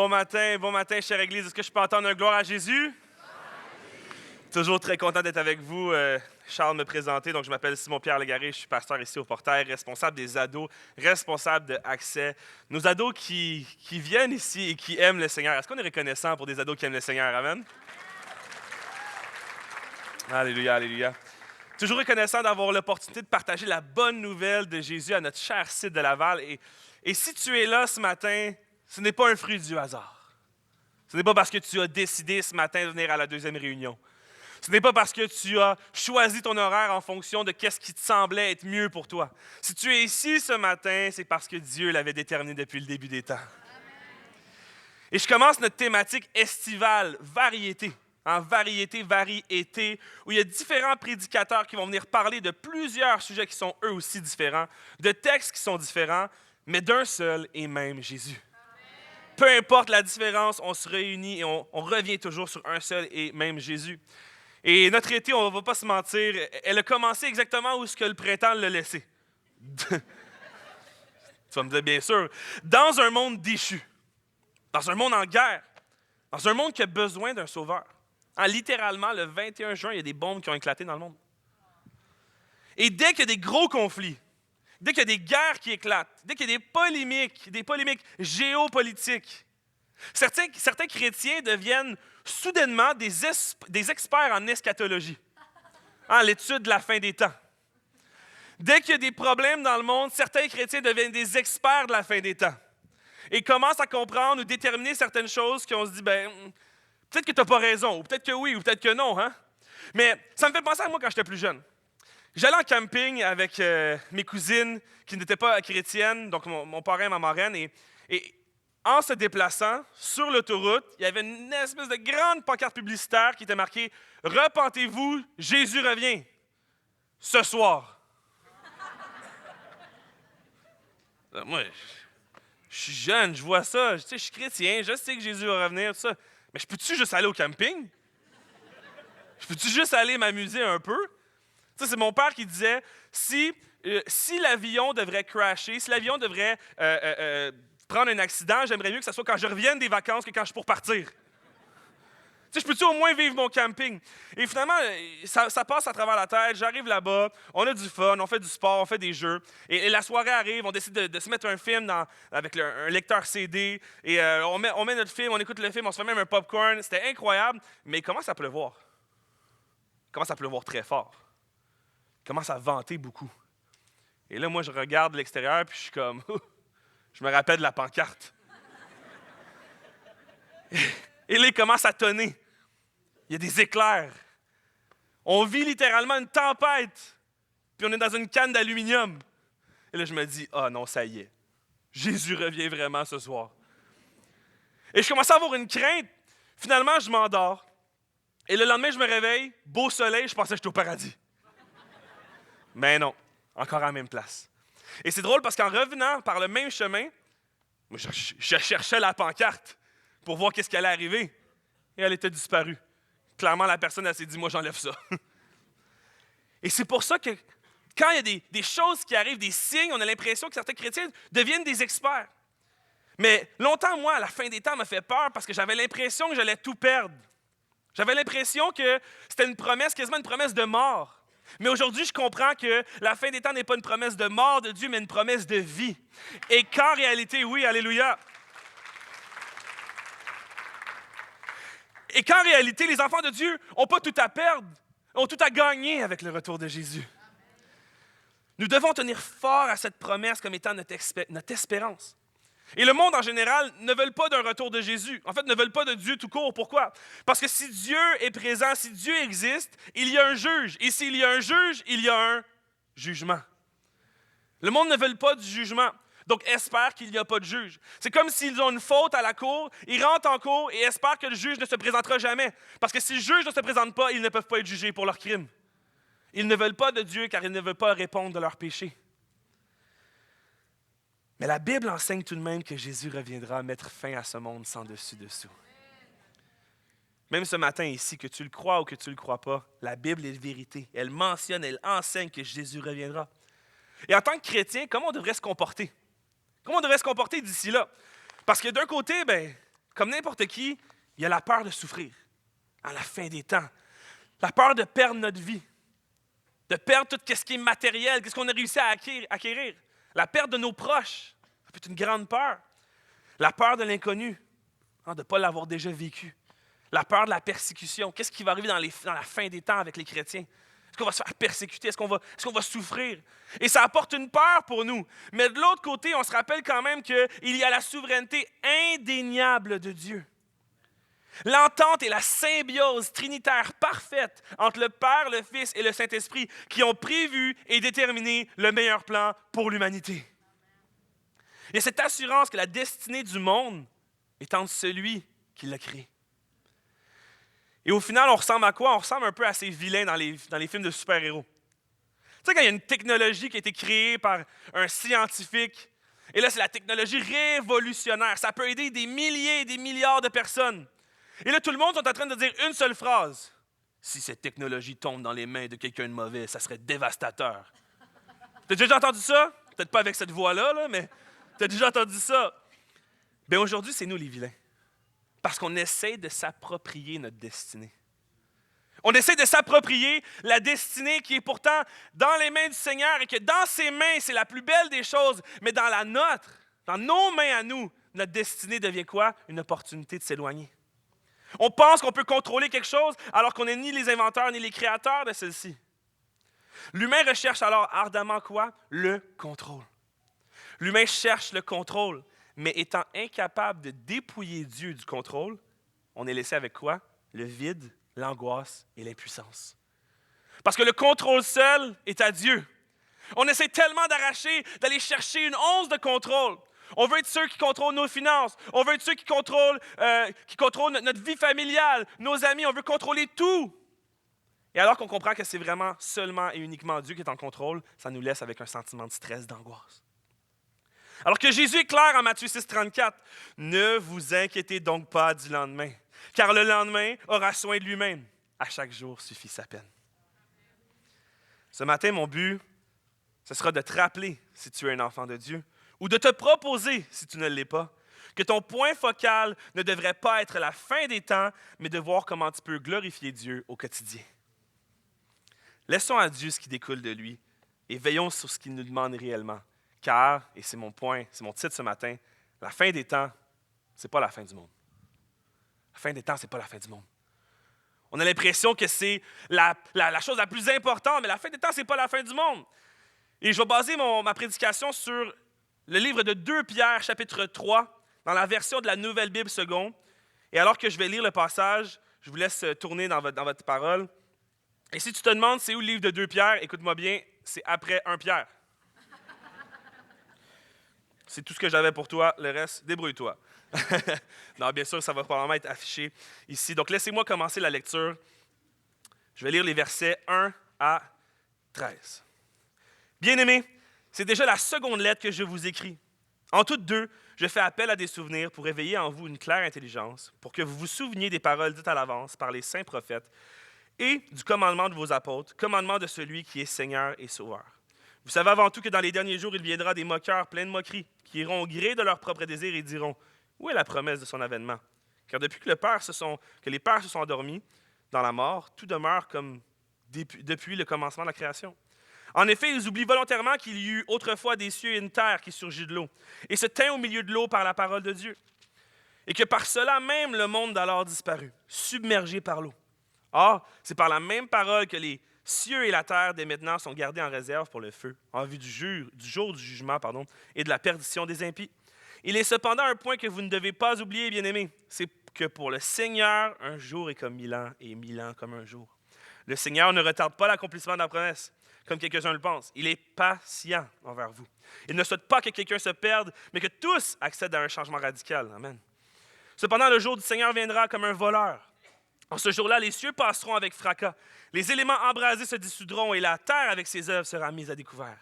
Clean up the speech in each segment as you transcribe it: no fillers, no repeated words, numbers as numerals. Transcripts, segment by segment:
Bon matin, chère Église. Est-ce que je peux entendre un gloire à Jésus? Toujours très content d'être avec vous. Charles me présenter. Donc, je m'appelle Simon-Pierre Légaré. Je suis pasteur ici au Portail, responsable des ados, responsable de Accès. Nos ados qui viennent ici et qui aiment le Seigneur. Est-ce qu'on est reconnaissant pour des ados qui aiment le Seigneur? Amen? Alléluia, alléluia. Toujours reconnaissant d'avoir l'opportunité de partager la bonne nouvelle de Jésus à notre cher site de Laval. Et si tu es là ce matin, ce n'est pas un fruit du hasard. Ce n'est pas parce que tu as décidé ce matin de venir à la deuxième réunion. Ce n'est pas parce que tu as choisi ton horaire en fonction de ce qui te semblait être mieux pour toi. Si tu es ici ce matin, c'est parce que Dieu l'avait déterminé depuis le début des temps. Et je commence notre thématique estivale, variété. En variété, variété, où il y a différents prédicateurs qui vont venir parler de plusieurs sujets qui sont eux aussi différents, de textes qui sont différents, mais d'un seul et même Jésus. Peu importe la différence, on se réunit et on revient toujours sur un seul et même Jésus. Et notre été, on ne va pas se mentir, elle a commencé exactement où ce que le printemps l'a laissé. Tu vas me dire, bien sûr, dans un monde déchu, dans un monde en guerre, dans un monde qui a besoin d'un sauveur. Littéralement, le 21 juin, il y a des bombes qui ont éclaté dans le monde. Et dès qu'il y a des gros conflits, dès qu'il y a des guerres qui éclatent, dès qu'il y a des polémiques géopolitiques, certains chrétiens deviennent soudainement des experts en eschatologie, l'étude de la fin des temps. Dès qu'il y a des problèmes dans le monde, certains chrétiens deviennent des experts de la fin des temps et commencent à comprendre ou déterminer certaines choses qu'on se dit, peut-être que tu n'as pas raison, ou peut-être que oui, ou peut-être que non. Mais ça me fait penser à moi quand j'étais plus jeune. J'allais en camping avec mes cousines qui n'étaient pas chrétiennes, donc mon parrain et ma marraine, et en se déplaçant sur l'autoroute, il y avait une espèce de grande pancarte publicitaire qui était marquée « Repentez-vous, Jésus revient, ce soir ». Moi, je suis jeune, je vois ça, je suis chrétien, je sais que Jésus va revenir, tout ça. Mais je peux-tu juste aller au camping? Je peux-tu juste aller m'amuser un peu? Ça, c'est mon père qui disait, si l'avion devrait crasher, si l'avion devrait prendre un accident, j'aimerais mieux que ce soit quand je revienne des vacances que quand je suis pour partir. Je peux-tu au moins vivre mon camping? Et finalement, ça passe à travers la tête. J'arrive là-bas, on a du fun, on fait du sport, on fait des jeux. Et la soirée arrive, on décide de se mettre un film avec un lecteur CD. Et on met notre film, on écoute le film, on se fait même un popcorn. C'était incroyable, mais il commence à pleuvoir. Il commence à pleuvoir très fort. Il commence à venter beaucoup. Et là, moi, je regarde l'extérieur, puis je suis comme... je me rappelle de la pancarte. Et là, il commence à tonner. Il y a des éclairs. On vit littéralement une tempête. Puis on est dans une canne d'aluminium. Et là, je me dis, non, ça y est. Jésus revient vraiment ce soir. Et je commence à avoir une crainte. Finalement, je m'endors. Et le lendemain, je me réveille. Beau soleil, je pensais que j'étais au paradis. Mais non, encore à la même place. Et c'est drôle parce qu'en revenant par le même chemin, je cherchais la pancarte pour voir qu'est-ce qui allait arriver. Et elle était disparue. Clairement, la personne, elle s'est dit, moi, j'enlève ça. Et c'est pour ça que quand il y a des choses qui arrivent, des signes, on a l'impression que certains chrétiens deviennent des experts. Mais longtemps, moi, à la fin des temps, m'a fait peur parce que j'avais l'impression que j'allais tout perdre. J'avais l'impression que c'était une promesse, quasiment une promesse de mort. Mais aujourd'hui, je comprends que la fin des temps n'est pas une promesse de mort de Dieu, mais une promesse de vie. Et qu'en réalité, oui, alléluia. Et qu'en réalité, les enfants de Dieu n'ont pas tout à perdre, ont tout à gagner avec le retour de Jésus. Nous devons tenir fort à cette promesse comme étant notre espérance. Et le monde en général ne veut pas d'un retour de Jésus. En fait, ne veut pas de Dieu tout court. Pourquoi? Parce que si Dieu est présent, si Dieu existe, il y a un juge. Et s'il y a un juge, il y a un jugement. Le monde ne veut pas du jugement. Donc, espère qu'il n'y a pas de juge. C'est comme s'ils ont une faute à la cour, ils rentrent en cour et espèrent que le juge ne se présentera jamais. Parce que si le juge ne se présente pas, ils ne peuvent pas être jugés pour leurs crimes. Ils ne veulent pas de Dieu car ils ne veulent pas répondre de leurs péchés. Mais la Bible enseigne tout de même que Jésus reviendra mettre fin à ce monde sans dessus-dessous. Même ce matin ici, que tu le crois ou que tu ne le crois pas, la Bible est la vérité. Elle mentionne, elle enseigne que Jésus reviendra. Et en tant que chrétien, comment on devrait se comporter? Comment on devrait se comporter d'ici là? Parce que d'un côté, Comme n'importe qui, il y a la peur de souffrir à la fin des temps. La peur de perdre notre vie, de perdre tout ce qui est matériel, qu'est-ce qu'on a réussi à acquérir. La perte de nos proches, ça peut être une grande peur. La peur de l'inconnu, de ne pas l'avoir déjà vécu. La peur de la persécution. Qu'est-ce qui va arriver dans la fin des temps avec les chrétiens? Est-ce qu'on va se faire persécuter? Est-ce qu'on va souffrir? Et ça apporte une peur pour nous. Mais de l'autre côté, on se rappelle quand même qu'il y a la souveraineté indéniable de Dieu. L'entente et la symbiose trinitaire parfaite entre le Père, le Fils et le Saint-Esprit qui ont prévu et déterminé le meilleur plan pour l'humanité. Il y a cette assurance que la destinée du monde est entre celui qui l'a créé. Et au final, on ressemble à quoi? On ressemble un peu à ces vilains dans les films de super-héros. Tu sais, quand il y a une technologie qui a été créée par un scientifique, et là, c'est la technologie révolutionnaire. Ça peut aider des milliers et des milliards de personnes. Et là, tout le monde est en train de dire une seule phrase. Si cette technologie tombe dans les mains de quelqu'un de mauvais, ça serait dévastateur. T'as déjà entendu ça? Peut-être pas avec cette voix-là, là, mais t'as déjà entendu ça. Bien, aujourd'hui, c'est nous les vilains. Parce qu'on essaie de s'approprier notre destinée. On essaie de s'approprier la destinée qui est pourtant dans les mains du Seigneur et que dans ses mains, c'est la plus belle des choses. Mais dans la nôtre, dans nos mains à nous, notre destinée devient quoi? Une opportunité de s'éloigner. On pense qu'on peut contrôler quelque chose alors qu'on n'est ni les inventeurs ni les créateurs de celle-ci. L'humain recherche alors ardemment quoi? Le contrôle. L'humain cherche le contrôle, mais étant incapable de dépouiller Dieu du contrôle, on est laissé avec quoi? Le vide, l'angoisse et l'impuissance. Parce que le contrôle seul est à Dieu. On essaie tellement d'arracher, d'aller chercher une once de contrôle. On veut être ceux qui contrôlent nos finances. On veut être ceux qui contrôlent notre vie familiale, nos amis. On veut contrôler tout. Et alors qu'on comprend que c'est vraiment seulement et uniquement Dieu qui est en contrôle, ça nous laisse avec un sentiment de stress, d'angoisse. Alors que Jésus est clair en Matthieu 6,34, « Ne vous inquiétez donc pas du lendemain, car le lendemain aura soin de lui-même. À chaque jour suffit sa peine. » Ce matin, mon but, ce sera de te rappeler, si tu es un enfant de Dieu, ou de te proposer, si tu ne l'es pas, que ton point focal ne devrait pas être la fin des temps, mais de voir comment tu peux glorifier Dieu au quotidien. Laissons à Dieu ce qui découle de lui et veillons sur ce qu'il nous demande réellement. Car, et c'est mon point, c'est mon titre ce matin, la fin des temps, ce n'est pas la fin du monde. La fin des temps, ce n'est pas la fin du monde. On a l'impression que c'est la chose la plus importante, mais la fin des temps, ce n'est pas la fin du monde. Et je vais baser ma prédication sur le livre de 2 Pierre, chapitre 3, dans la version de la Nouvelle Bible seconde. Et alors que je vais lire le passage, je vous laisse tourner dans votre parole. Et si tu te demandes c'est où le livre de 2 Pierre, écoute-moi bien, c'est après 1 Pierre. C'est tout ce que j'avais pour toi, le reste, débrouille-toi. Non, bien sûr, ça va probablement être affiché ici. Donc, laissez-moi commencer la lecture. Je vais lire les versets 1 à 13. Bien-aimés, c'est déjà la seconde lettre que je vous écris. En toutes deux, je fais appel à des souvenirs pour éveiller en vous une claire intelligence, pour que vous vous souveniez des paroles dites à l'avance par les saints prophètes et du commandement de vos apôtres, commandement de celui qui est Seigneur et Sauveur. Vous savez avant tout que dans les derniers jours, il viendra des moqueurs pleins de moqueries, qui iront au gré de leurs propres désirs et diront « Où est la promesse de son avènement? » Car depuis que les pères se sont endormis dans la mort, tout demeure comme depuis le commencement de la création. En effet, ils oublient volontairement qu'il y eut autrefois des cieux et une terre qui surgit de l'eau, et se tint au milieu de l'eau par la parole de Dieu, et que par cela même le monde d'alors disparut, submergé par l'eau. Or, c'est par la même parole que les cieux et la terre dès maintenant sont gardés en réserve pour le feu, en vue du jour du jugement et de la perdition des impies. Il est cependant un point que vous ne devez pas oublier, bien-aimés, c'est que pour le Seigneur, un jour est comme 1000 ans, et 1000 ans comme un jour. Le Seigneur ne retarde pas l'accomplissement de la promesse, comme quelques-uns le pensent. Il est patient envers vous. Il ne souhaite pas que quelqu'un se perde, mais que tous accèdent à un changement radical. Amen. Cependant, le jour du Seigneur viendra comme un voleur. En ce jour-là, les cieux passeront avec fracas. Les éléments embrasés se dissoudront et la terre avec ses œuvres sera mise à découvert.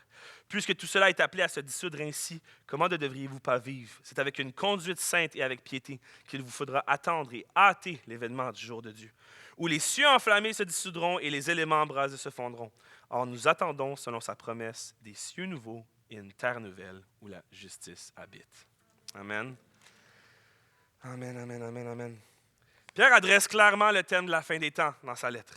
Puisque tout cela est appelé à se dissoudre ainsi, comment ne devriez-vous pas vivre? C'est avec une conduite sainte et avec piété qu'il vous faudra attendre et hâter l'événement du jour de Dieu, où les cieux enflammés se dissoudront et les éléments embrasés se fondront. Or, nous attendons, selon sa promesse, des cieux nouveaux et une terre nouvelle où la justice habite. Amen. Amen, amen, amen, amen. Pierre adresse clairement le thème de la fin des temps dans sa lettre.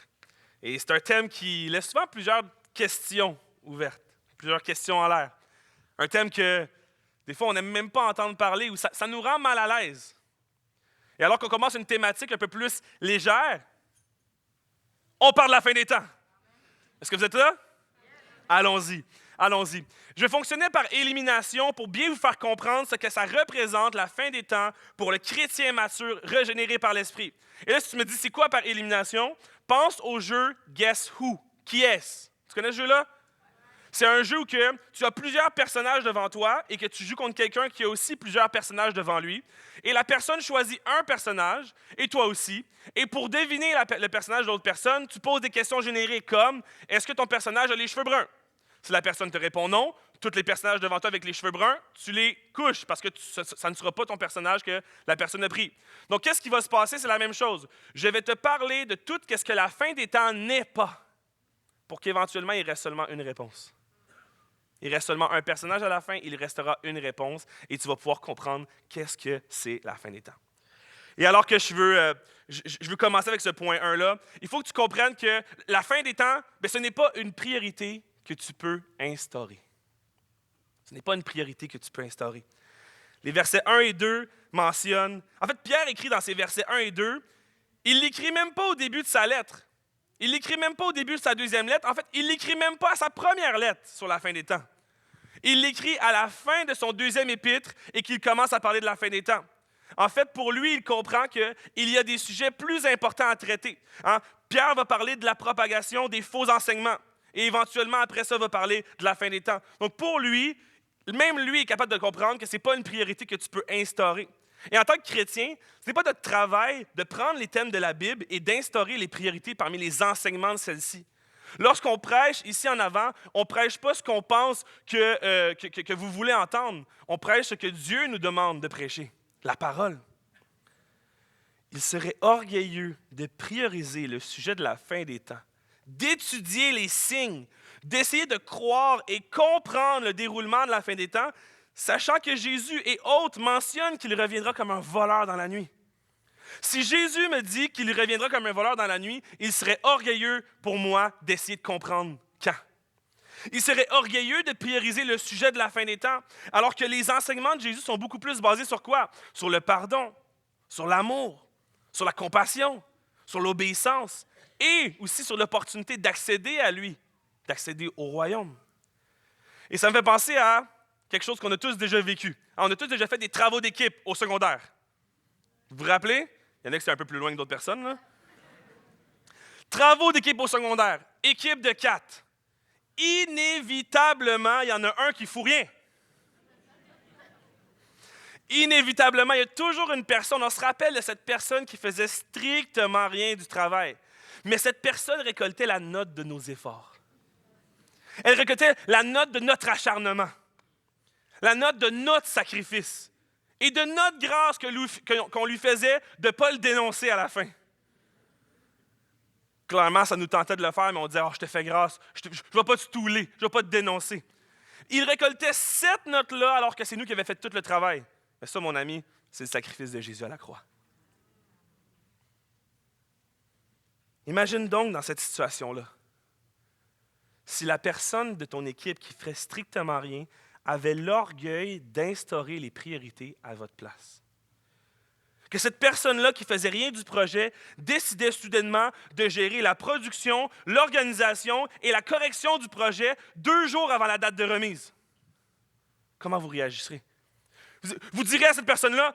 Et c'est un thème qui laisse souvent plusieurs questions ouvertes, plusieurs questions en l'air. Un thème que, des fois, on n'aime même pas entendre parler ou ça nous rend mal à l'aise. Et alors qu'on commence une thématique un peu plus légère, on parle de la fin des temps. Est-ce que vous êtes là? Allons-y, allons-y. Je vais fonctionner par élimination pour bien vous faire comprendre ce que ça représente, la fin des temps, pour le chrétien mature régénéré par l'Esprit. Et là, si tu me dis, c'est quoi par élimination? Pense au jeu Guess Who? Qui est-ce? Tu connais ce jeu-là? C'est un jeu où que tu as plusieurs personnages devant toi et que tu joues contre quelqu'un qui a aussi plusieurs personnages devant lui. Et la personne choisit un personnage, et toi aussi. Et pour deviner le personnage de l'autre personne, tu poses des questions génériques comme « Est-ce que ton personnage a les cheveux bruns? » Si la personne te répond non, tous les personnages devant toi avec les cheveux bruns, tu les couches parce que ça ne sera pas ton personnage que la personne a pris. Donc, qu'est-ce qui va se passer? C'est la même chose. Je vais te parler de tout ce que la fin des temps n'est pas pour qu'éventuellement, il reste seulement une réponse. Il reste seulement un personnage à la fin, il restera une réponse et tu vas pouvoir comprendre qu'est-ce que c'est la fin des temps. Et alors que je veux commencer avec ce point 1-là, il faut que tu comprennes que la fin des temps, ce n'est pas une priorité que tu peux instaurer. Ce n'est pas une priorité que tu peux instaurer. Les versets 1 et 2 mentionnent... En fait, Pierre écrit dans ces versets 1 et 2, il ne l'écrit même pas au début de sa lettre. Il ne l'écrit même pas au début de sa deuxième lettre. En fait, il ne l'écrit même pas à sa première lettre sur la fin des temps. Il l'écrit à la fin de son deuxième épître et qu'il commence à parler de la fin des temps. En fait, pour lui, il comprend qu'il y a des sujets plus importants à traiter. Pierre va parler de la propagation des faux enseignements et éventuellement, après ça, va parler de la fin des temps. Donc, pour lui, même lui est capable de comprendre que ce n'est pas une priorité que tu peux instaurer. Et en tant que chrétien, ce n'est pas notre travail de prendre les thèmes de la Bible et d'instaurer les priorités parmi les enseignements de celle-ci. Lorsqu'on prêche ici en avant, on ne prêche pas ce qu'on pense que vous voulez entendre. On prêche ce que Dieu nous demande de prêcher, la parole. Il serait orgueilleux de prioriser le sujet de la fin des temps, d'étudier les signes, d'essayer de croire et comprendre le déroulement de la fin des temps, sachant que Jésus et autres mentionnent qu'il reviendra comme un voleur dans la nuit. Si Jésus me dit qu'il reviendra comme un voleur dans la nuit, il serait orgueilleux pour moi d'essayer de comprendre quand. Il serait orgueilleux de prioriser le sujet de la fin des temps, alors que les enseignements de Jésus sont beaucoup plus basés sur quoi? Sur le pardon, sur l'amour, sur la compassion, sur l'obéissance et aussi sur l'opportunité d'accéder à lui, d'accéder au royaume. Et ça me fait penser à quelque chose qu'on a tous déjà vécu. On a tous déjà fait des travaux d'équipe au secondaire. Vous vous rappelez? Il y en a qui sont un peu plus loin que d'autres personnes, là. Travaux d'équipe au secondaire. Équipe de 4. Inévitablement, il y en a un qui ne fout rien. Inévitablement, il y a toujours une personne, on se rappelle de cette personne qui faisait strictement rien du travail. Mais cette personne récoltait la note de nos efforts. Elle récoltait la note de notre acharnement. La note de notre sacrifice. Et de notre grâce qu'on lui faisait de ne pas le dénoncer à la fin. Clairement, ça nous tentait de le faire, mais on disait « je te fais grâce, je ne vais pas te stouler, je ne vais pas te dénoncer. » Il récoltait cette note-là alors que c'est nous qui avions fait tout le travail. Mais ça, mon ami, c'est le sacrifice de Jésus à la croix. Imagine donc dans cette situation-là, si la personne de ton équipe qui ferait strictement rien avait l'orgueil d'instaurer les priorités à votre place. Que cette personne-là qui ne faisait rien du projet décidait soudainement de gérer la production, l'organisation et la correction du projet 2 jours avant la date de remise. Comment vous réagirez? Vous direz à cette personne-là,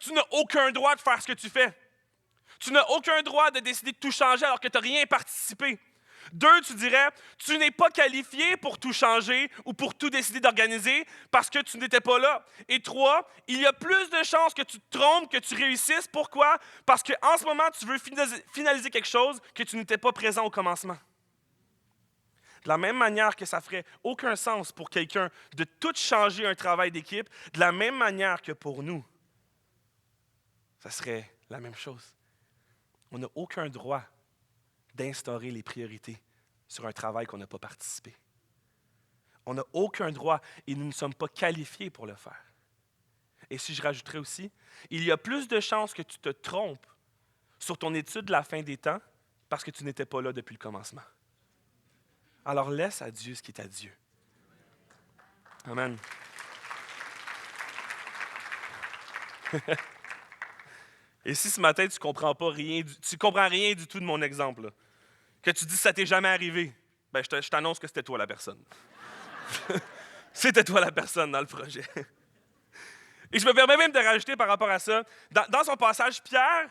tu n'as aucun droit de faire ce que tu fais. Tu n'as aucun droit de décider de tout changer alors que tu n'as rien participé. 2, tu dirais, tu n'es pas qualifié pour tout changer ou pour tout décider d'organiser parce que tu n'étais pas là. Et 3, il y a plus de chances que tu te trompes, que tu réussisses. Pourquoi? Parce qu'en ce moment, tu veux finaliser quelque chose que tu n'étais pas présent au commencement. De la même manière que ça ne ferait aucun sens pour quelqu'un de tout changer un travail d'équipe, de la même manière que pour nous, ça serait la même chose. On n'a aucun droit d'instaurer les priorités sur un travail qu'on n'a pas participé. On n'a aucun droit et nous ne sommes pas qualifiés pour le faire. Et si je rajouterais aussi, il y a plus de chances que tu te trompes sur ton étude de la fin des temps parce que tu n'étais pas là depuis le commencement. Alors laisse à Dieu ce qui est à Dieu. Amen. Et si ce matin, tu comprends rien du tout de mon exemple, là, que tu dis que ça t'est jamais arrivé, ben je t'annonce que c'était toi la personne. C'était toi la personne dans le projet. Et je me permets même de rajouter par rapport à ça, dans son passage, Pierre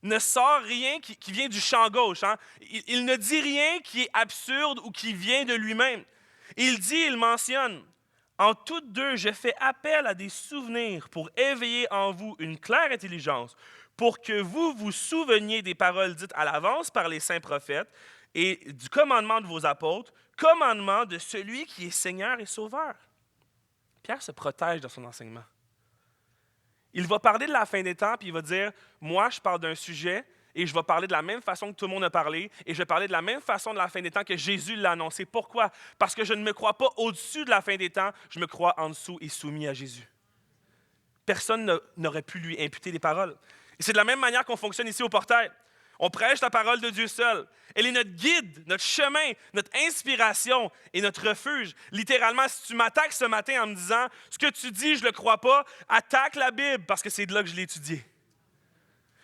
ne sort rien qui vient du champ gauche. Hein? Il ne dit rien qui est absurde ou qui vient de lui-même. Il mentionne, en toutes deux, je fais appel à des souvenirs pour éveiller en vous une claire intelligence, pour que vous vous souveniez des paroles dites à l'avance par les saints prophètes et du commandement de vos apôtres, commandement de celui qui est Seigneur et Sauveur. Pierre se protège dans son enseignement. Il va parler de la fin des temps, puis il va dire, moi, je parle d'un sujet, et je vais parler de la même façon que tout le monde a parlé, et je vais parler de la même façon de la fin des temps que Jésus l'a annoncé. Pourquoi? Parce que je ne me crois pas au-dessus de la fin des temps, je me crois en dessous et soumis à Jésus. Personne n'aurait pu lui imputer des paroles. Et c'est de la même manière qu'on fonctionne ici au Portail. On prêche la parole de Dieu seul. Elle est notre guide, notre chemin, notre inspiration et notre refuge. Littéralement, si tu m'attaques ce matin en me disant « Ce que tu dis, je ne le crois pas », attaque la Bible parce que c'est de là que je l'ai étudié.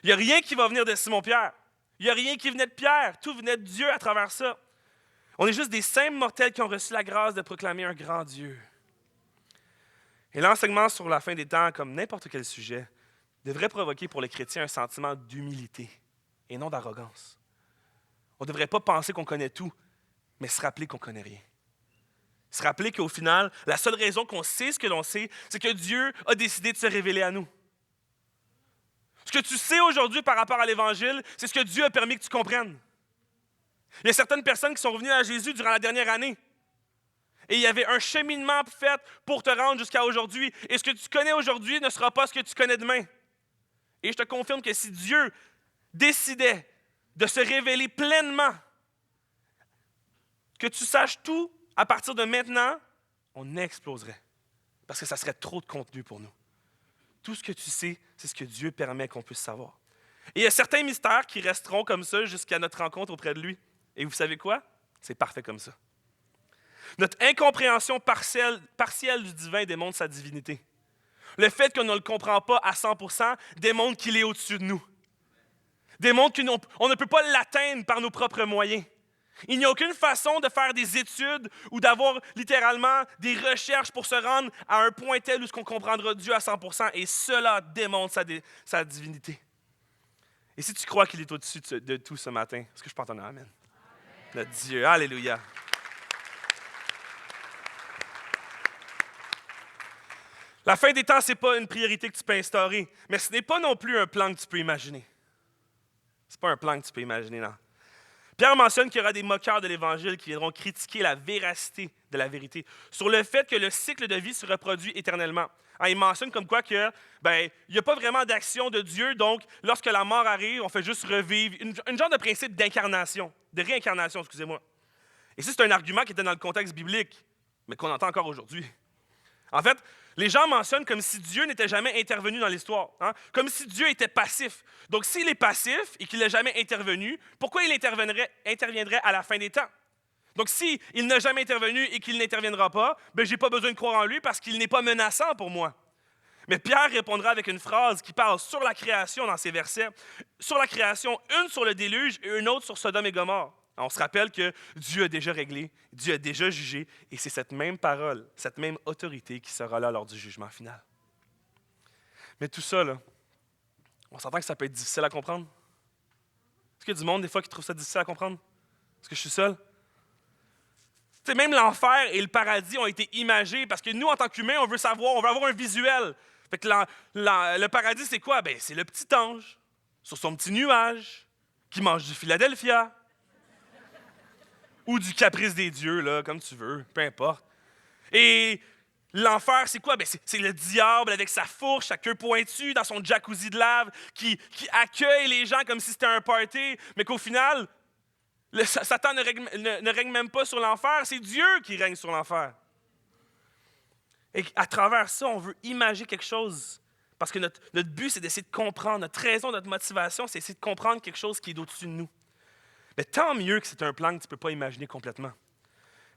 Il n'y a rien qui va venir de Simon-Pierre. Il n'y a rien qui venait de Pierre. Tout venait de Dieu à travers ça. On est juste des simples mortels qui ont reçu la grâce de proclamer un grand Dieu. Et l'enseignement sur la fin des temps, comme n'importe quel sujet, devrait provoquer pour les chrétiens un sentiment d'humilité et non d'arrogance. On ne devrait pas penser qu'on connaît tout, mais se rappeler qu'on ne connaît rien. Se rappeler qu'au final, la seule raison qu'on sait ce que l'on sait, c'est que Dieu a décidé de se révéler à nous. Ce que tu sais aujourd'hui par rapport à l'Évangile, c'est ce que Dieu a permis que tu comprennes. Il y a certaines personnes qui sont revenues à Jésus durant la dernière année. Et il y avait un cheminement fait pour te rendre jusqu'à aujourd'hui. Et ce que tu connais aujourd'hui ne sera pas ce que tu connais demain. Et je te confirme que si Dieu décidait de se révéler pleinement, que tu saches tout à partir de maintenant, on exploserait. Parce que ça serait trop de contenu pour nous. Tout ce que tu sais, c'est ce que Dieu permet qu'on puisse savoir. Et il y a certains mystères qui resteront comme ça jusqu'à notre rencontre auprès de lui. Et vous savez quoi? C'est parfait comme ça. Notre incompréhension partielle du divin démontre sa divinité. Le fait qu'on ne le comprend pas à 100% démontre qu'il est au-dessus de nous. Démontre qu'on ne peut pas l'atteindre par nos propres moyens. Il n'y a aucune façon de faire des études ou d'avoir littéralement des recherches pour se rendre à un point tel où on comprendra Dieu à 100%, et cela démontre sa divinité. Et si tu crois qu'il est au-dessus de tout ce matin, est-ce que je peux entendre un amen? Notre Dieu, alléluia. La fin des temps, ce n'est pas une priorité que tu peux instaurer, mais ce n'est pas non plus un plan que tu peux imaginer. Ce n'est pas un plan que tu peux imaginer, non. Pierre mentionne qu'il y aura des moqueurs de l'Évangile qui viendront critiquer la véracité de la vérité, sur le fait que le cycle de vie se reproduit éternellement. Il mentionne comme quoi que, il n'y a pas vraiment d'action de Dieu, donc lorsque la mort arrive, on fait juste revivre, une genre de principe d'incarnation, de réincarnation, excusez-moi. Et ça, c'est un argument qui était dans le contexte biblique, mais qu'on entend encore aujourd'hui. En fait, les gens mentionnent comme si Dieu n'était jamais intervenu dans l'histoire, hein? Comme si Dieu était passif. Donc, s'il est passif et qu'il n'a jamais intervenu, pourquoi il interviendrait à la fin des temps? Donc, s'il n'a jamais intervenu et qu'il n'interviendra pas, je n'ai pas besoin de croire en lui parce qu'il n'est pas menaçant pour moi. Mais Pierre répondra avec une phrase qui parle sur la création dans ses versets. Sur la création, une sur le déluge et une autre sur Sodome et Gomorrhe. On se rappelle que Dieu a déjà réglé, Dieu a déjà jugé, et c'est cette même parole, cette même autorité qui sera là lors du jugement final. Mais tout ça, là, on s'entend que ça peut être difficile à comprendre. Est-ce qu'il y a du monde, des fois, qui trouve ça difficile à comprendre? Est-ce que je suis seul? Tu sais, même l'enfer et le paradis ont été imagés parce que nous, en tant qu'humains, on veut savoir, on veut avoir un visuel. Fait que le paradis, c'est quoi? C'est le petit ange sur son petit nuage qui mange du Philadelphia. Ou du caprice des dieux, là, comme tu veux, peu importe. Et l'enfer, c'est quoi? C'est le diable avec sa fourche, sa queue pointue, dans son jacuzzi de lave, qui accueille les gens comme si c'était un party, mais qu'au final, Satan ne règne même pas sur l'enfer, c'est Dieu qui règne sur l'enfer. Et à travers ça, on veut imaginer quelque chose Parce que notre but, c'est d'essayer de comprendre. Notre raison, notre motivation, c'est d'essayer de comprendre quelque chose qui est au-dessus de nous. Mais tant mieux que c'est un plan que tu ne peux pas imaginer complètement.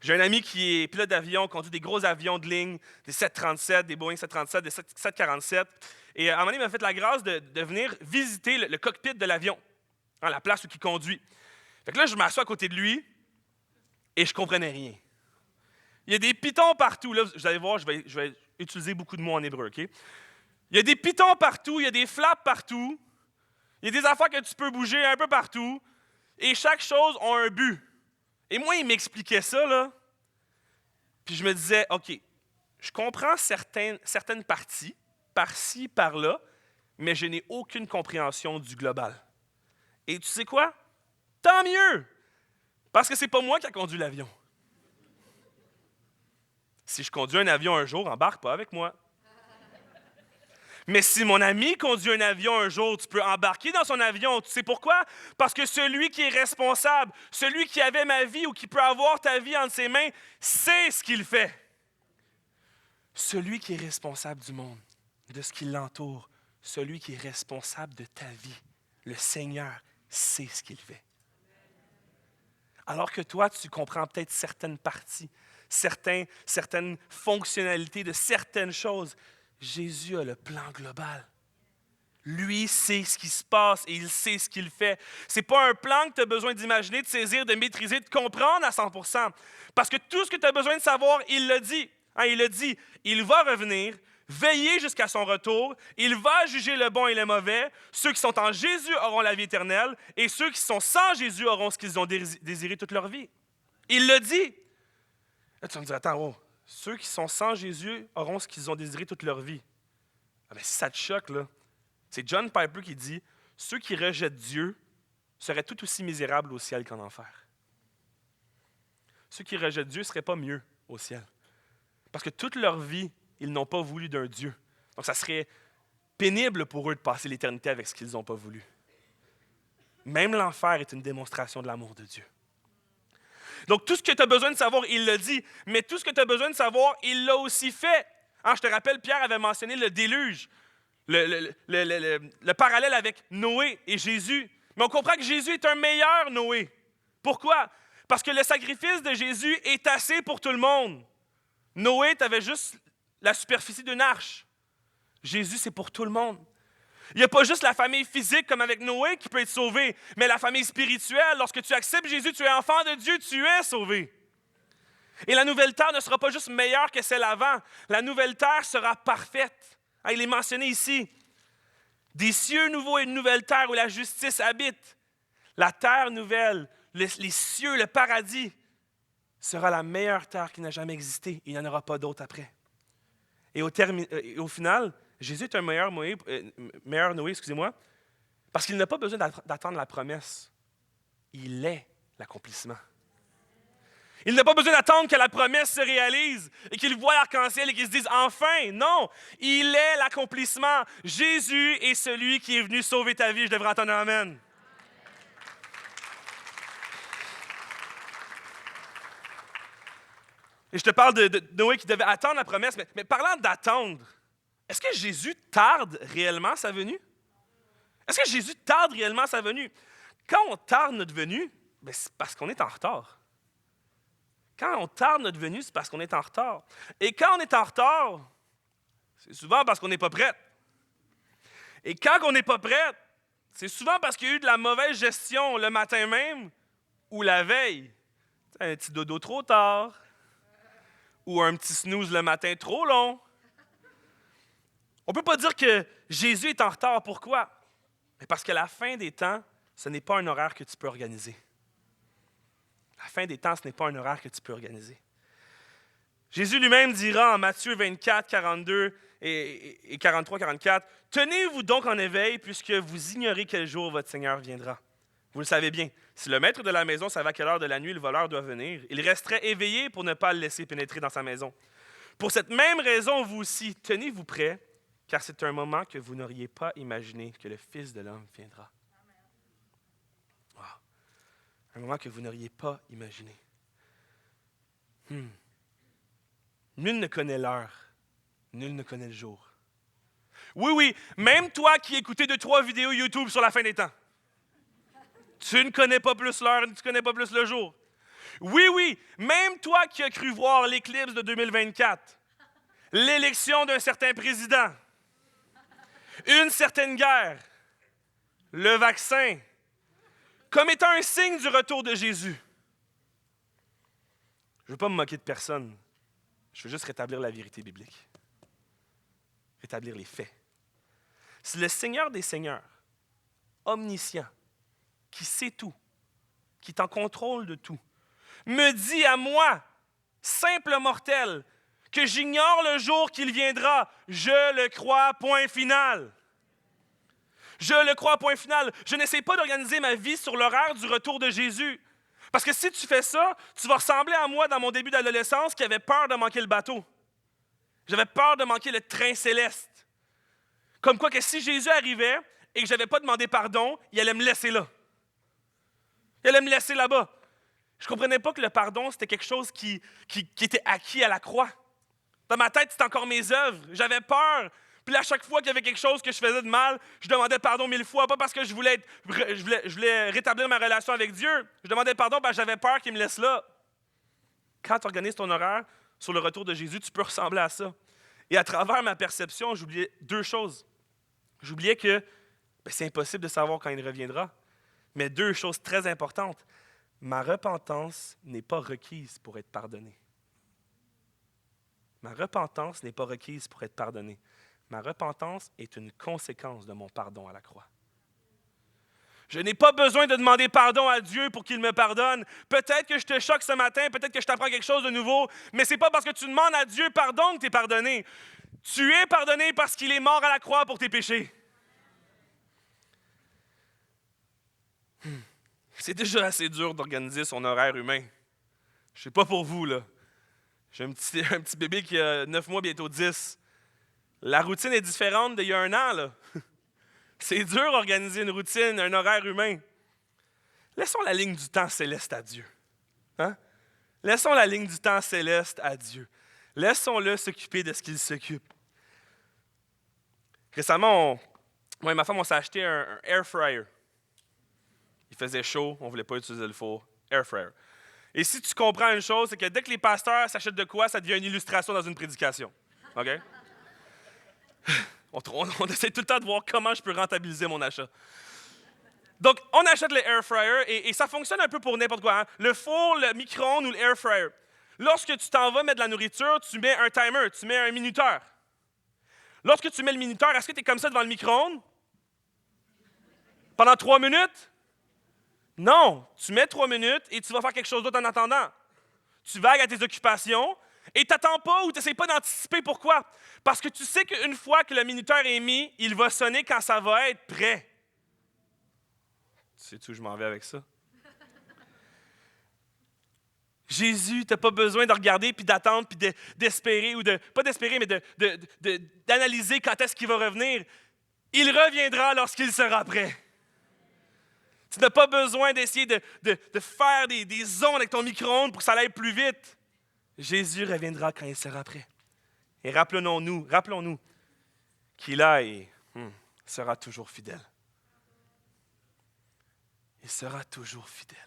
J'ai un ami qui est pilote d'avion, conduit des gros avions de ligne, des 737, des Boeing 737, des 747. Et à un moment donné, il m'a fait la grâce de venir visiter le cockpit de l'avion, la place où il conduit. Fait que là, je m'assois à côté de lui et je ne comprenais rien. Il y a des pitons partout. Là, vous allez voir, je vais utiliser beaucoup de mots en hébreu, OK? Il y a des pitons partout, il y a des flaps partout, il y a des affaires que tu peux bouger un peu partout, et chaque chose a un but. Et moi, il m'expliquait ça, là, puis je me disais, OK, je comprends certaines parties, par-ci, par-là, mais je n'ai aucune compréhension du global. Et tu sais quoi? Tant mieux! Parce que c'est pas moi qui a conduit l'avion. Si je conduis un avion un jour, embarque pas avec moi. Mais si mon ami conduit un avion un jour, tu peux embarquer dans son avion. Tu sais pourquoi? Parce que celui qui est responsable, celui qui avait ma vie ou qui peut avoir ta vie entre ses mains, sait ce qu'il fait. Celui qui est responsable du monde, de ce qui l'entoure, celui qui est responsable de ta vie, le Seigneur, sait ce qu'il fait. Alors que toi, tu comprends peut-être certaines parties, certaines fonctionnalités de certaines choses. Jésus a le plan global. Lui sait ce qui se passe et il sait ce qu'il fait. Ce n'est pas un plan que tu as besoin d'imaginer, de saisir, de maîtriser, de comprendre à 100%. Parce que tout ce que tu as besoin de savoir, il l'a dit. Il a dit, il va revenir, veiller jusqu'à son retour, il va juger le bon et le mauvais. Ceux qui sont en Jésus auront la vie éternelle et ceux qui sont sans Jésus auront ce qu'ils ont désiré toute leur vie. Il l'a dit. Là, tu vas me dire, attends, oh, ceux qui sont sans Jésus auront ce qu'ils ont désiré toute leur vie. Ah ben, si ça te choque, là, c'est John Piper qui dit, ceux qui rejettent Dieu seraient tout aussi misérables au ciel qu'en enfer. Ceux qui rejettent Dieu ne seraient pas mieux au ciel. Parce que toute leur vie, ils n'ont pas voulu d'un Dieu. Donc, ça serait pénible pour eux de passer l'éternité avec ce qu'ils n'ont pas voulu. Même l'enfer est une démonstration de l'amour de Dieu. Donc, tout ce que tu as besoin de savoir, il l'a dit, mais tout ce que tu as besoin de savoir, il l'a aussi fait. Je te rappelle, Pierre avait mentionné le déluge, le parallèle avec Noé et Jésus. Mais on comprend que Jésus est un meilleur Noé. Pourquoi? Parce que le sacrifice de Jésus est assez pour tout le monde. Noé, tu avais juste la superficie d'une arche. Jésus, c'est pour tout le monde. Il n'y a pas juste la famille physique comme avec Noé qui peut être sauvée, mais la famille spirituelle. Lorsque tu acceptes Jésus, tu es enfant de Dieu, tu es sauvé. Et la nouvelle terre ne sera pas juste meilleure que celle avant. La nouvelle terre sera parfaite. Il est mentionné ici. Des cieux nouveaux et une nouvelle terre où la justice habite. La terre nouvelle, les cieux, le paradis, sera la meilleure terre qui n'a jamais existé. Il n'y en aura pas d'autre après. Et au final, Jésus est un meilleur Noé, parce qu'il n'a pas besoin d'attendre la promesse. Il est l'accomplissement. Il n'a pas besoin d'attendre que la promesse se réalise et qu'il voit l'arc-en-ciel et qu'il se dise « Enfin! » Non! Il est l'accomplissement. Jésus est celui qui est venu sauver ta vie. Je devrais entendre un amen. Et je te parle de Noé qui devait attendre la promesse, mais parlant d'attendre, est-ce que Jésus tarde réellement sa venue? Est-ce que Jésus tarde réellement sa venue? Quand on tarde notre venue, c'est parce qu'on est en retard. Quand on tarde notre venue, c'est parce qu'on est en retard. Et quand on est en retard, c'est souvent parce qu'on n'est pas prêt. Et quand on n'est pas prêt, c'est souvent parce qu'il y a eu de la mauvaise gestion le matin même ou la veille. Un petit dodo trop tard ou un petit snooze le matin trop long. On ne peut pas dire que Jésus est en retard. Pourquoi? Mais parce que la fin des temps, ce n'est pas un horaire que tu peux organiser. La fin des temps, ce n'est pas un horaire que tu peux organiser. Jésus lui-même dira en Matthieu 24, 42 et 43, 44, « Tenez-vous donc en éveil, puisque vous ignorez quel jour votre Seigneur viendra. Vous le savez bien, si le maître de la maison savait à quelle heure de la nuit le voleur doit venir, il resterait éveillé pour ne pas le laisser pénétrer dans sa maison. Pour cette même raison, vous aussi, tenez-vous prêts, car c'est un moment que vous n'auriez pas imaginé que le Fils de l'homme viendra. » Wow. Un moment que vous n'auriez pas imaginé. Nul ne connaît l'heure, nul ne connaît le jour. Oui, oui, même toi qui écoutais 2-3 vidéos YouTube sur la fin des temps. Tu ne connais pas plus l'heure, tu ne connais pas plus le jour. Oui, oui, même toi qui as cru voir l'éclipse de 2024, l'élection d'un certain président, une certaine guerre, le vaccin, comme étant un signe du retour de Jésus. Je ne veux pas me moquer de personne. Je veux juste rétablir la vérité biblique. Rétablir les faits. Si le Seigneur des Seigneurs, omniscient, qui sait tout, qui est en contrôle de tout, me dit à moi, simple mortel, que j'ignore le jour qu'il viendra, je le crois, point final. Je le crois, point final. Je n'essaie pas d'organiser ma vie sur l'horaire du retour de Jésus. Parce que si tu fais ça, tu vas ressembler à moi dans mon début d'adolescence qui avait peur de manquer le bateau. J'avais peur de manquer le train céleste. Comme quoi que si Jésus arrivait et que je n'avais pas demandé pardon, il allait me laisser là. Il allait me laisser là-bas. Je ne comprenais pas que le pardon, c'était quelque chose qui était acquis à la croix. Dans ma tête, c'était encore mes œuvres. J'avais peur. Puis là, à chaque fois qu'il y avait quelque chose que je faisais de mal, je demandais pardon 1000 fois. Pas parce que je voulais rétablir ma relation avec Dieu. Je demandais pardon parce que j'avais peur qu'il me laisse là. Quand tu organises ton horaire sur le retour de Jésus, tu peux ressembler à ça. Et à travers ma perception, j'oubliais 2 choses. J'oubliais que c'est impossible de savoir quand il reviendra. Mais 2 choses très importantes. Ma repentance n'est pas requise pour être pardonnée. Ma repentance n'est pas requise pour être pardonnée. Ma repentance est une conséquence de mon pardon à la croix. Je n'ai pas besoin de demander pardon à Dieu pour qu'il me pardonne. Peut-être que je te choque ce matin, peut-être que je t'apprends quelque chose de nouveau, mais ce n'est pas parce que tu demandes à Dieu pardon que tu es pardonné. Tu es pardonné parce qu'il est mort à la croix pour tes péchés. C'est déjà assez dur d'organiser son horaire humain. Je ne sais pas pour vous, là. J'ai un petit bébé qui a 9 mois, bientôt 10. La routine est différente d'il y a 1 an, là. C'est dur d'organiser une routine, un horaire humain. Laissons la ligne du temps céleste à Dieu. Hein? Laissons la ligne du temps céleste à Dieu. Laissons-le s'occuper de ce qu'il s'occupe. Récemment, moi et ma femme, on s'est acheté un air fryer. Il faisait chaud, on ne voulait pas utiliser le four. Air fryer. Et si tu comprends une chose, c'est que dès que les pasteurs s'achètent de quoi, ça devient une illustration dans une prédication. OK? On essaie tout le temps de voir comment je peux rentabiliser mon achat. Donc, on achète les air fryers et ça fonctionne un peu pour n'importe quoi. Hein? Le four, le micro-ondes ou l'air fryer. Lorsque tu t'en vas mettre de la nourriture, tu mets un timer, tu mets un minuteur. Lorsque tu mets le minuteur, est-ce que tu es comme ça devant le micro-ondes? Pendant 3 minutes? Non, tu mets 3 minutes et tu vas faire quelque chose d'autre en attendant. Tu vagues à tes occupations et tu n'attends pas ou tu n'essaies pas d'anticiper. Pourquoi? Parce que tu sais qu'une fois que le minuteur est mis, il va sonner quand ça va être prêt. Tu sais-tu où je m'en vais avec ça? Jésus, tu n'as pas besoin de regarder, puis d'attendre, puis d'espérer, ou de, pas d'espérer, mais d'analyser quand est-ce qu'il va revenir. Il reviendra lorsqu'il sera prêt. Tu n'as pas besoin d'essayer de faire des ondes avec ton micro-ondes pour que ça aille plus vite. Jésus reviendra quand il sera prêt. Et rappelons-nous qu'il a et sera toujours fidèle. Il sera toujours fidèle.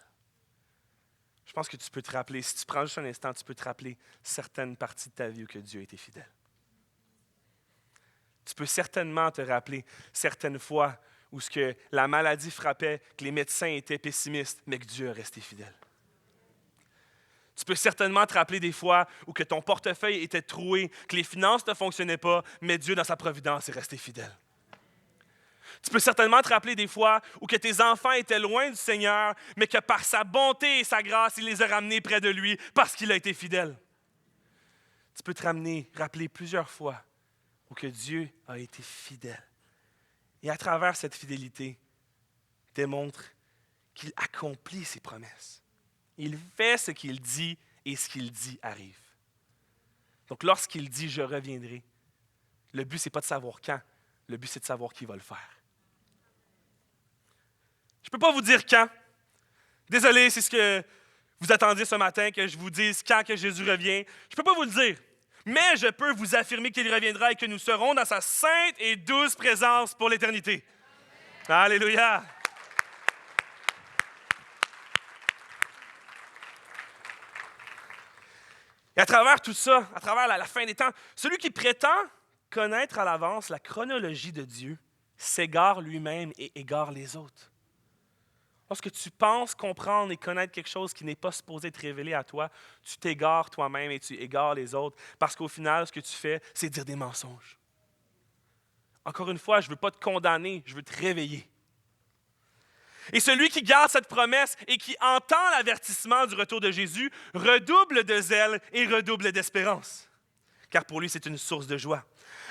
Je pense que tu peux te rappeler, si tu prends juste un instant, tu peux te rappeler certaines parties de ta vie où que Dieu a été fidèle. Tu peux certainement te rappeler certaines fois où ce que la maladie frappait, que les médecins étaient pessimistes, mais que Dieu a resté fidèle. Tu peux certainement te rappeler des fois où que ton portefeuille était troué, que les finances ne fonctionnaient pas, mais Dieu, dans sa providence, est resté fidèle. Tu peux certainement te rappeler des fois où que tes enfants étaient loin du Seigneur, mais que par sa bonté et sa grâce, il les a ramenés près de lui parce qu'il a été fidèle. Tu peux te rappeler plusieurs fois où que Dieu a été fidèle. Et à travers cette fidélité, démontre qu'il accomplit ses promesses. Il fait ce qu'il dit et ce qu'il dit arrive. Donc lorsqu'il dit « je reviendrai », le but, ce n'est pas de savoir quand, le but, c'est de savoir qui va le faire. Je ne peux pas vous dire quand. Désolé, c'est ce que vous attendiez ce matin, que je vous dise quand que Jésus revient. Je ne peux pas vous le dire. Mais je peux vous affirmer qu'il reviendra et que nous serons dans sa sainte et douce présence pour l'éternité. Alléluia! Et à travers tout ça, à travers la fin des temps, celui qui prétend connaître à l'avance la chronologie de Dieu s'égare lui-même et égare les autres. Lorsque tu penses comprendre et connaître quelque chose qui n'est pas supposé être révélé à toi, tu t'égares toi-même et tu égares les autres parce qu'au final, ce que tu fais, c'est dire des mensonges. Encore une fois, je ne veux pas te condamner, je veux te réveiller. Et celui qui garde cette promesse et qui entend l'avertissement du retour de Jésus redouble de zèle et redouble d'espérance. Car pour lui, c'est une source de joie.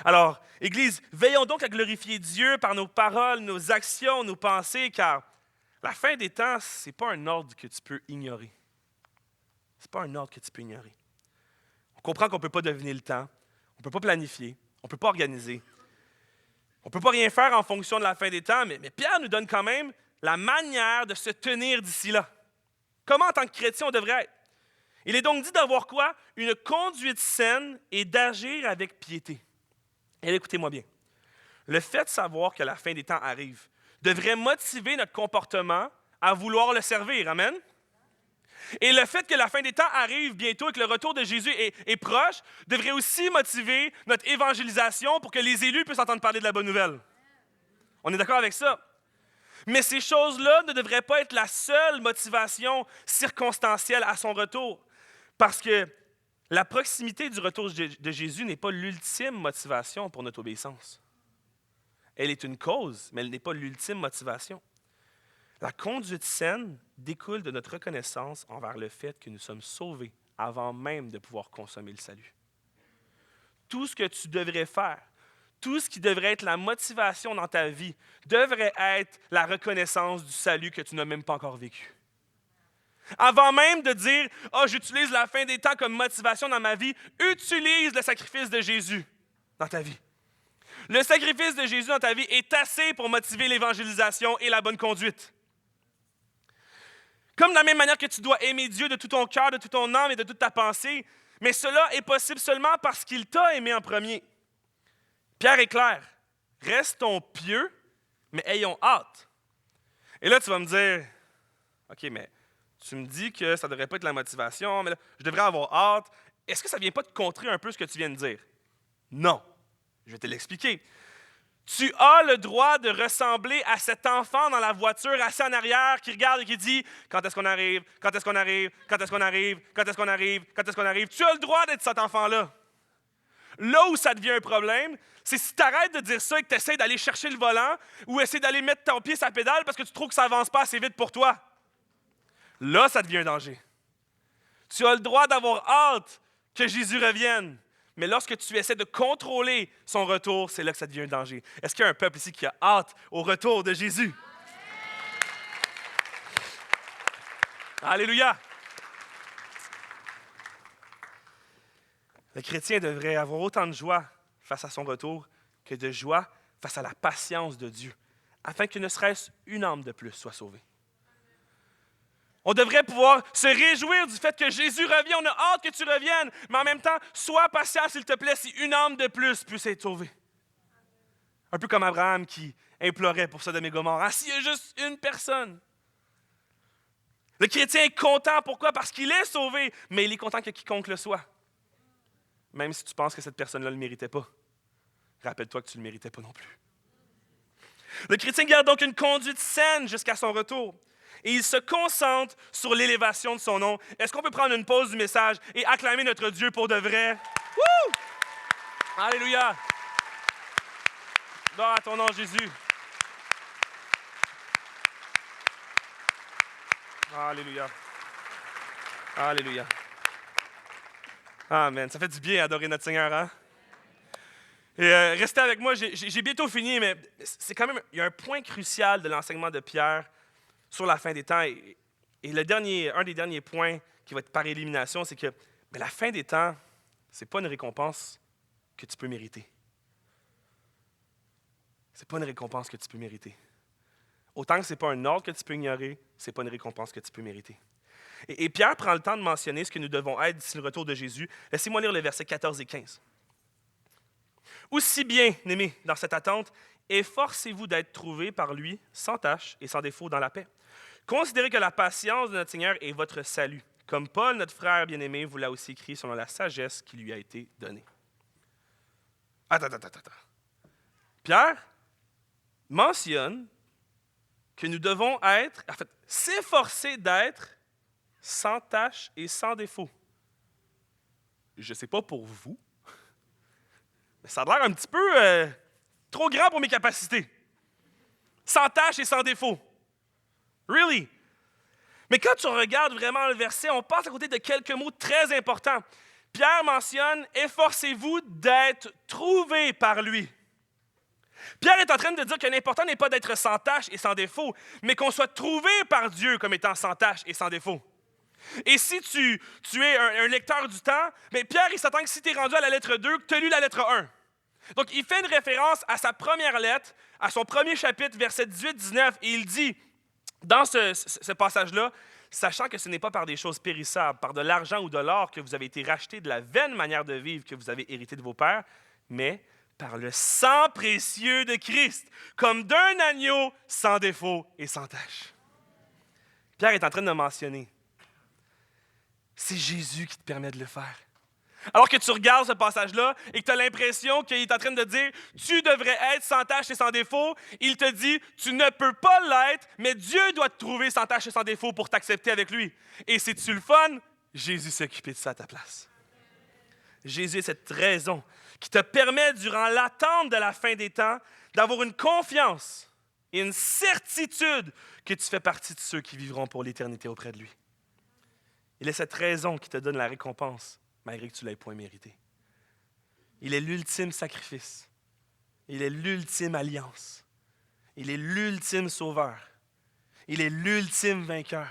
Alors, Église, veillons donc à glorifier Dieu par nos paroles, nos actions, nos pensées, car la fin des temps, ce n'est pas un ordre que tu peux ignorer. Ce n'est pas un ordre que tu peux ignorer. On comprend qu'on ne peut pas deviner le temps, on ne peut pas planifier, on ne peut pas organiser. On ne peut pas rien faire en fonction de la fin des temps, mais Pierre nous donne quand même la manière de se tenir d'ici là. Comment, en tant que chrétien, on devrait être? Il est donc dit d'avoir quoi? Une conduite saine et d'agir avec piété. Et écoutez-moi bien. Le fait de savoir que la fin des temps arrive devrait motiver notre comportement à vouloir le servir. Amen? Et le fait que la fin des temps arrive bientôt et que le retour de Jésus est proche devrait aussi motiver notre évangélisation pour que les élus puissent entendre parler de la bonne nouvelle. On est d'accord avec ça? Mais ces choses-là ne devraient pas être la seule motivation circonstancielle à son retour. Parce que la proximité du retour de Jésus n'est pas l'ultime motivation pour notre obéissance. Elle est une cause, mais elle n'est pas l'ultime motivation. La conduite saine découle de notre reconnaissance envers le fait que nous sommes sauvés avant même de pouvoir consommer le salut. Tout ce que tu devrais faire, tout ce qui devrait être la motivation dans ta vie devrait être la reconnaissance du salut que tu n'as même pas encore vécu. Avant même de dire « Ah, j'utilise la fin des temps comme motivation dans ma vie », utilise le sacrifice de Jésus dans ta vie. Le sacrifice de Jésus dans ta vie est assez pour motiver l'évangélisation et la bonne conduite. Comme de la même manière que tu dois aimer Dieu de tout ton cœur, de toute ton âme et de toute ta pensée, mais cela est possible seulement parce qu'il t'a aimé en premier. Pierre est clair, restons pieux, mais ayons hâte. Et là, tu vas me dire, OK, mais tu me dis que ça ne devrait pas être la motivation, mais là, je devrais avoir hâte. Est-ce que ça ne vient pas te contrer un peu ce que tu viens de dire? Non. Je vais te l'expliquer. Tu as le droit de ressembler à cet enfant dans la voiture assis en arrière qui regarde et qui dit « Quand est-ce qu'on arrive? Quand est-ce qu'on arrive? Quand est-ce qu'on arrive? Quand est-ce qu'on arrive? Quand est-ce qu'on arrive? » Tu as le droit d'être cet enfant-là. Là où ça devient un problème, c'est si tu arrêtes de dire ça et que tu essaies d'aller chercher le volant ou essaies d'aller mettre ton pied sur la pédale parce que tu trouves que ça n'avance pas assez vite pour toi. Là, ça devient un danger. Tu as le droit d'avoir hâte que Jésus revienne. Mais lorsque tu essaies de contrôler son retour, c'est là que ça devient un danger. Est-ce qu'il y a un peuple ici qui a hâte au retour de Jésus? Alléluia! Le chrétien devrait avoir autant de joie face à son retour que de joie face à la patience de Dieu, afin que ne serait-ce une âme de plus soit sauvée. On devrait pouvoir se réjouir du fait que Jésus revient. On a hâte que tu reviennes. Mais en même temps, sois patient, s'il te plaît, si une âme de plus puisse être sauvée. Un peu comme Abraham qui implorait pour Sodome et Gomorrhe. Ah, s'il y a juste une personne. Le chrétien est content. Pourquoi? Parce qu'il est sauvé, mais il est content que quiconque le soit. Même si tu penses que cette personne-là ne le méritait pas. Rappelle-toi que tu ne le méritais pas non plus. Le chrétien garde donc une conduite saine jusqu'à son retour. Et il se concentre sur l'élévation de son nom. Est-ce qu'on peut prendre une pause du message et acclamer notre Dieu pour de vrai? Woo! Alléluia! Gloire à ton nom, Jésus. Alléluia. Alléluia. Amen. Ça fait du bien d'adorer notre Seigneur, hein? Et restez avec moi, j'ai bientôt fini, mais c'est quand même, il y a un point crucial de l'enseignement de Pierre sur la fin des temps. Et un des derniers points qui va être par élimination, c'est que la fin des temps, ce n'est pas une récompense que tu peux mériter. Ce n'est pas une récompense que tu peux mériter. Autant que ce n'est pas un ordre que tu peux ignorer, ce n'est pas une récompense que tu peux mériter. Et Pierre prend le temps de mentionner ce que nous devons être d'ici le retour de Jésus. Laissez-moi lire les versets 14 et 15. Aussi bien, aimés, dans cette attente, efforcez-vous d'être trouvés par lui sans tache et sans défaut dans la paix. Considérez que la patience de notre Seigneur est votre salut. Comme Paul, notre frère bien-aimé, vous l'a aussi écrit selon la sagesse qui lui a été donnée. Attends. Pierre mentionne que nous devons être, s'efforcer d'être sans tache et sans défaut. Je ne sais pas pour vous, mais ça a l'air un petit peu trop grand pour mes capacités. Sans tache et sans défaut. Really? Mais quand tu regardes vraiment le verset, on passe à côté de quelques mots très importants. Pierre mentionne « Efforcez-vous d'être trouvés par lui ». Pierre est en train de dire que l'important n'est pas d'être sans tache et sans défaut, mais qu'on soit trouvé par Dieu comme étant sans tache et sans défaut. Et si tu es un lecteur du temps, bien Pierre, il s'attend que si tu es rendu à la lettre 2, que tu as lu la lettre 1. Donc, il fait une référence à sa première lettre, à son premier chapitre, versets 18-19, et il dit, dans ce passage-là, sachant que ce n'est pas par des choses périssables, par de l'argent ou de l'or que vous avez été rachetés de la vaine manière de vivre que vous avez hérité de vos pères, mais par le sang précieux de Christ, comme d'un agneau sans défaut et sans tache. Pierre est en train de mentionner, c'est Jésus qui te permet de le faire. Alors que tu regardes ce passage-là et que tu as l'impression qu'il est en train de dire « Tu devrais être sans tache et sans défaut », il te dit « Tu ne peux pas l'être, mais Dieu doit te trouver sans tache et sans défaut pour t'accepter avec lui. » Et c'est-tu le fun? Jésus s'est occupé de ça à ta place. Jésus est cette raison qui te permet, durant l'attente de la fin des temps, d'avoir une confiance et une certitude que tu fais partie de ceux qui vivront pour l'éternité auprès de lui. Il est cette raison qui te donne la récompense, malgré que tu ne l'aies point mérité. Il est l'ultime sacrifice. Il est l'ultime alliance. Il est l'ultime sauveur. Il est l'ultime vainqueur.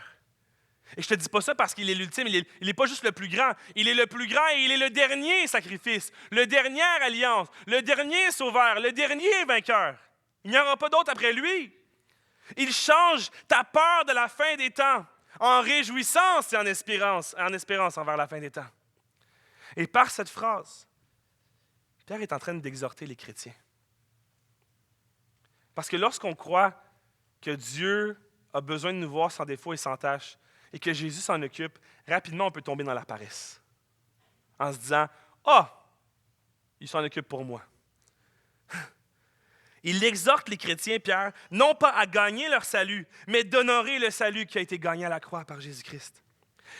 Et je ne te dis pas ça parce qu'il est l'ultime, il n'est pas juste le plus grand. Il est le plus grand et il est le dernier sacrifice, le dernière alliance, le dernier sauveur, le dernier vainqueur. Il n'y aura pas d'autre après lui. Il change ta peur de la fin des temps en réjouissance et en espérance envers la fin des temps. Et par cette phrase, Pierre est en train d'exhorter les chrétiens. Parce que lorsqu'on croit que Dieu a besoin de nous voir sans défaut et sans tache, et que Jésus s'en occupe, rapidement on peut tomber dans la paresse. En se disant, « Ah, il s'en occupe pour moi. » Il exhorte les chrétiens, Pierre, non pas à gagner leur salut, mais d'honorer le salut qui a été gagné à la croix par Jésus-Christ.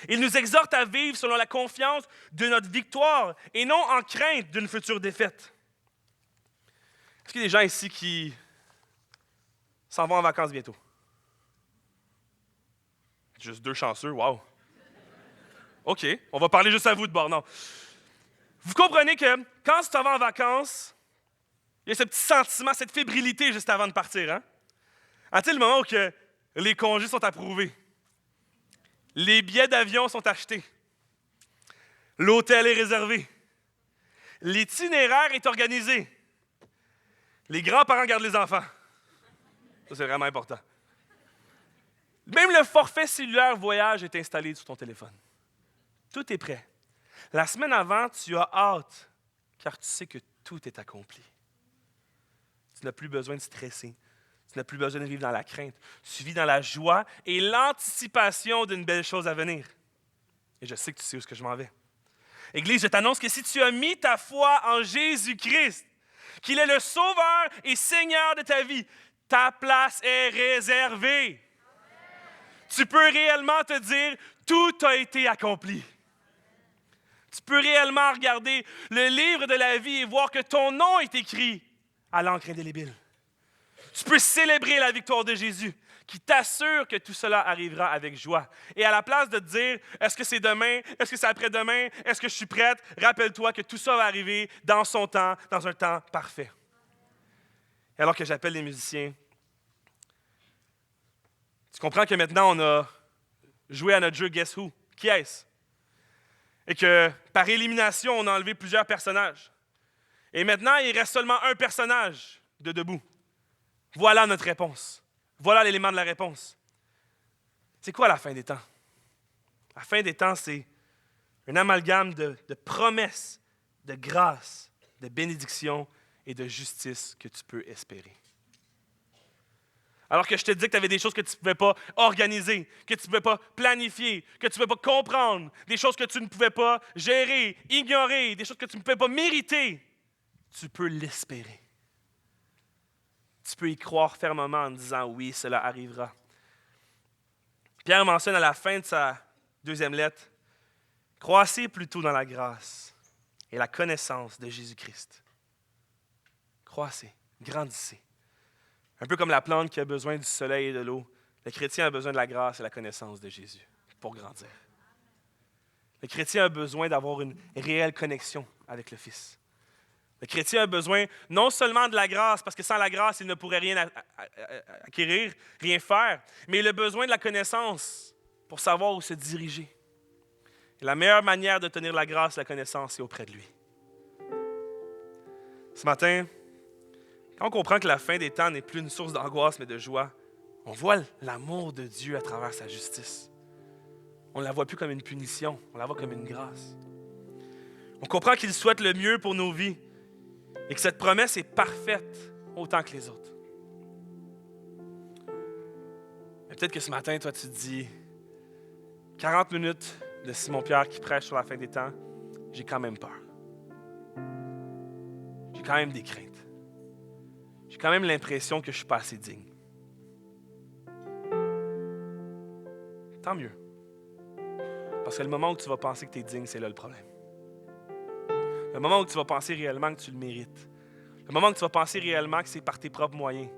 Il nous exhorte à vivre selon la confiance de notre victoire et non en crainte d'une future défaite. Est-ce qu'il y a des gens ici qui s'en vont en vacances bientôt? Juste 2 chanceux, wow! OK, on va parler juste à vous de bord, non. Vous comprenez que quand tu t'en vas en vacances, il y a ce petit sentiment, cette fébrilité juste avant de partir. Hein? Tu sais, le moment où que les congés sont approuvés, les billets d'avion sont achetés, l'hôtel est réservé, l'itinéraire est organisé, les grands-parents gardent les enfants. Ça, c'est vraiment important. Même le forfait cellulaire voyage est installé sur ton téléphone. Tout est prêt. La semaine avant, tu as hâte, car tu sais que tout est accompli. Tu n'as plus besoin de stresser. Tu n'as plus besoin de vivre dans la crainte. Tu vis dans la joie et l'anticipation d'une belle chose à venir. Et je sais que tu sais où est-ce que je m'en vais. Église, je t'annonce que si tu as mis ta foi en Jésus-Christ, qu'il est le Sauveur et Seigneur de ta vie, ta place est réservée. Tu peux réellement te dire, tout a été accompli. Tu peux réellement regarder le livre de la vie et voir que ton nom est écrit à l'encre indélébile. Tu peux célébrer la victoire de Jésus, qui t'assure que tout cela arrivera avec joie. Et à la place de te dire, est-ce que c'est demain, est-ce que c'est après-demain, est-ce que je suis prête, rappelle-toi que tout ça va arriver dans son temps, dans un temps parfait. Et alors que j'appelle les musiciens, tu comprends que maintenant, on a joué à notre jeu Guess Who? Qui est-ce? Et que par élimination, on a enlevé plusieurs personnages. Et maintenant, il reste seulement un personnage de debout. Voilà notre réponse. Voilà l'élément de la réponse. C'est quoi la fin des temps? La fin des temps, c'est un amalgame de promesses, de grâce, de bénédiction et de justice que tu peux espérer. Alors que je te dis que tu avais des choses que tu ne pouvais pas organiser, que tu ne pouvais pas planifier, que tu ne pouvais pas comprendre, des choses que tu ne pouvais pas gérer, ignorer, des choses que tu ne pouvais pas mériter, tu peux l'espérer. Tu peux y croire fermement en disant oui, cela arrivera. Pierre mentionne à la fin de sa deuxième lettre, croissez plutôt dans la grâce et la connaissance de Jésus-Christ. Croissez, grandissez. Un peu comme la plante qui a besoin du soleil et de l'eau, le chrétien a besoin de la grâce et la connaissance de Jésus pour grandir. Le chrétien a besoin d'avoir une réelle connexion avec le Fils. Le chrétien a besoin non seulement de la grâce, parce que sans la grâce, il ne pourrait rien acquérir, rien faire, mais il a besoin de la connaissance pour savoir où se diriger. Et la meilleure manière de tenir la grâce et la connaissance, c'est auprès de lui. Ce matin, quand on comprend que la fin des temps n'est plus une source d'angoisse, mais de joie, on voit l'amour de Dieu à travers sa justice. On ne la voit plus comme une punition, on la voit comme une grâce. On comprend qu'il souhaite le mieux pour nos vies et que cette promesse est parfaite autant que les autres. Mais peut-être que ce matin, toi, tu te dis, 40 minutes de Simon-Pierre qui prêche sur la fin des temps, j'ai quand même peur. J'ai quand même des craintes. J'ai quand même l'impression que je ne suis pas assez digne. Tant mieux. Parce que le moment où tu vas penser que tu es digne, c'est là le problème. Le moment où tu vas penser réellement que tu le mérites. Le moment où tu vas penser réellement que c'est par tes propres moyens.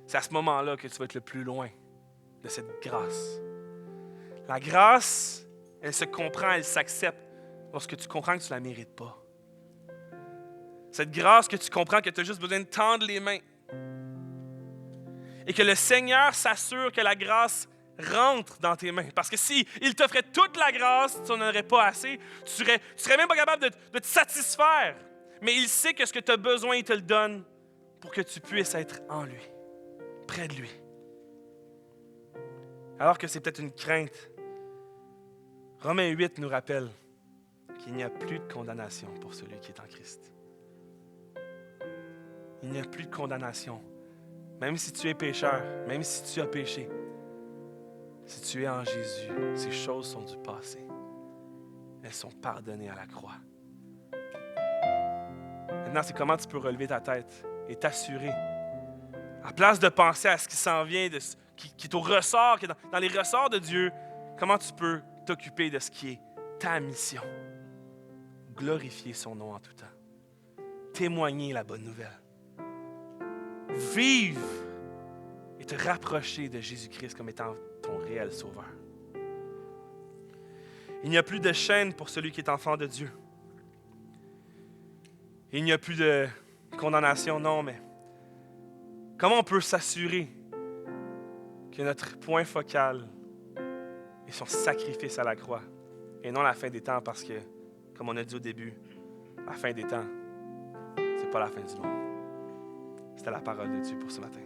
C'est à ce moment-là que tu vas être le plus loin de cette grâce. La grâce, elle se comprend, elle s'accepte lorsque tu comprends que tu ne la mérites pas. Cette grâce que tu comprends que tu as juste besoin de tendre les mains. Et que le Seigneur s'assure que la grâce rentre dans tes mains. Parce que s'il t'offrait toute la grâce, tu n'en aurais pas assez. Tu serais même pas capable de te satisfaire. Mais il sait que ce que tu as besoin, il te le donne pour que tu puisses être en lui, près de lui. Alors que c'est peut-être une crainte, Romains 8 nous rappelle qu'il n'y a plus de condamnation pour celui qui est en Christ. Il n'y a plus de condamnation. Même si tu es pécheur, même si tu as péché, si tu es en Jésus, ces choses sont du passé. Elles sont pardonnées à la croix. Maintenant, c'est comment tu peux relever ta tête et t'assurer. À place de penser à ce qui s'en vient, qui est au ressort, qui est dans les ressorts de Dieu, comment tu peux t'occuper de ce qui est ta mission. Glorifier son nom en tout temps. Témoigner la bonne nouvelle. Vivre et te rapprocher de Jésus-Christ comme étant ton réel sauveur. Il n'y a plus de chaîne pour celui qui est enfant de Dieu. Il n'y a plus de condamnation, non, mais comment on peut s'assurer que notre point focal est son sacrifice à la croix et non la fin des temps parce que, comme on a dit au début, la fin des temps, c'est pas la fin du monde. C'était la parole de Dieu pour ce matin.